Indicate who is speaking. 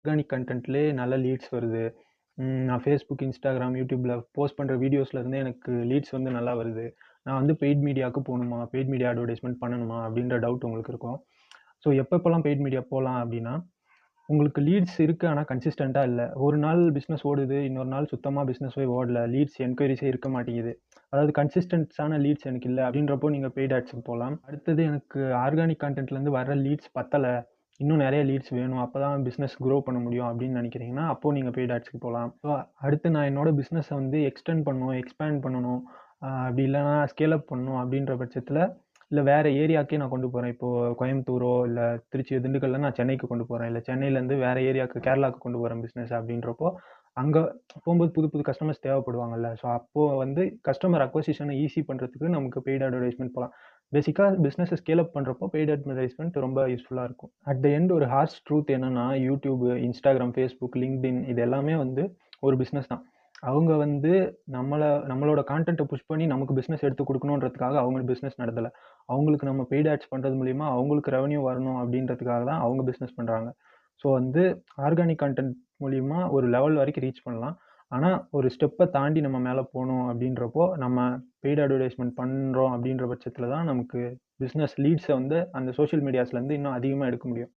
Speaker 1: Organic கன்டென்ட்லேயே நல்ல leads வருது. நான் Facebook, Instagram, YouTubeல போஸ்ட் பண்ணுற வீடியோஸ்லேருந்தே எனக்கு லீட்ஸ் வந்து நல்லா வருது. நான் வந்து பெய்ட் மீடியாவுக்கு போகணுமா, பெய்ட் மீடியா அட்வர்டைஸ்மெண்ட் பண்ணணுமா அப்படின்ற டவுட் உங்களுக்கு இருக்கும். ஸோ எப்பப்போலாம் பெய்ட் மீடியா போகலாம் அப்படின்னா, உங்களுக்கு லீட்ஸ் இருக்குது ஆனால் கன்சிஸ்டண்ட்டாக இல்லை. ஒரு நாள் பிஸ்னஸ் ஓடுது, இன்னொரு நாள் சுத்தமாக பிஸ்னஸே ஓடல. லீட்ஸ் என்கொயரிஸே இருக்க மாட்டேங்குது. அதாவது கன்சிஸ்டன்ஸான லீட்ஸ் எனக்கு இல்லை அப்படின்றப்போ நீங்கள் பெய்ட் ஆட்ஸுக்கு போகலாம். அடுத்தது எனக்கு ஆர்கானிக் கன்டென்ட்லேருந்து வர லீட்ஸ் பத்தலை, இன்னும் நிறைய லீட்ஸ் வேணும், அப்போ தான் பிஸ்னஸ் க்ரோ பண்ண முடியும் அப்படின்னு நினைக்கிறீங்கன்னா, அப்போது நீங்கள் பெய்ட் ஆட்ஸ்க்கு போகலாம். ஸோ அடுத்து நான் என்னோட பிஸ்னஸை வந்து எக்ஸ்பேண்ட் பண்ணணும், அப்படி இல்லைனா ஸ்கேல் அப் பண்ணணும் அப்படின்ற பட்சத்தில், இல்லை வேறு ஏரியாக்கே நான் கொண்டு போகிறேன். இப்போது கோயம்புத்தூரோ இல்லை திருச்சி, திண்டுக்கல்ல நான் சென்னைக்கு கொண்டு போகிறேன், இல்லை சென்னையிலேருந்து வேறு ஏரியாவுக்கு கேரளாவுக்கு கொண்டு போகிறேன் பிஸ்னஸ் அப்படின்றப்போ, அங்கே போகும்போது புது புது கஸ்டமர்ஸ் தேவைப்படுவாங்கல்ல. ஸோ அப்போது வந்து கஸ்டமர் அக்வசிஷனை ஈஸி பண்ணுறதுக்கு நமக்கு பெய்ட் அட்வர்டைஸ்மெண்ட் போகலாம். பேசிக்காக பிஸ்னஸை ஸ்கேல் அப் பண்ணுறப்போ பெய்ட் அட்வர்டைஸ்மெண்ட் ரொம்ப யூஸ்ஃபுல்லாக இருக்கும். அட் த எண்ட் ஒரு ஹார்ஷ் ட்ரூத் என்னன்னா, யூடியூப், இன்ஸ்டாகிராம், ஃபேஸ்புக், லிங்க்டின் இது எல்லாமே வந்து ஒரு பிஸ்னஸ் தான். அவங்க வந்து நம்மளோட கான்டென்ட்டை புஷ் பண்ணி நமக்கு பிஸ்னஸ் எடுத்து கொடுக்கணுன்றதுக்காக அவங்க பிஸ்னஸ் நடத்தலை. அவங்களுக்கு நம்ம பெய்ட் ஆட்ஸ் பண்ணுறது மூலிமா அவங்களுக்கு ரெவன்யூ வரணும் அப்படின்றதுக்காக தான் அவங்க பிஸ்னஸ் பண்ணுறாங்க. ஸோ வந்து ஆர்கானிக் கன்டென்ட் மூலிமா ஒரு லெவல் வரைக்கும் ரீச் பண்ணலாம். ஆனால் ஒரு ஸ்டெப்பை தாண்டி நம்ம மேலே போகணும் அப்படின்றப்போ, நம்ம பெய்ட் அட்வர்டைஸ்மெண்ட் பண்ணுறோம் அப்படின்ற பட்சத்தில் தான் நமக்கு பிஸ்னஸ் லீட்ஸை வந்து அந்த சோஷியல் மீடியாஸ்லேருந்து இன்னும் அதிகமாக எடுக்க முடியும்.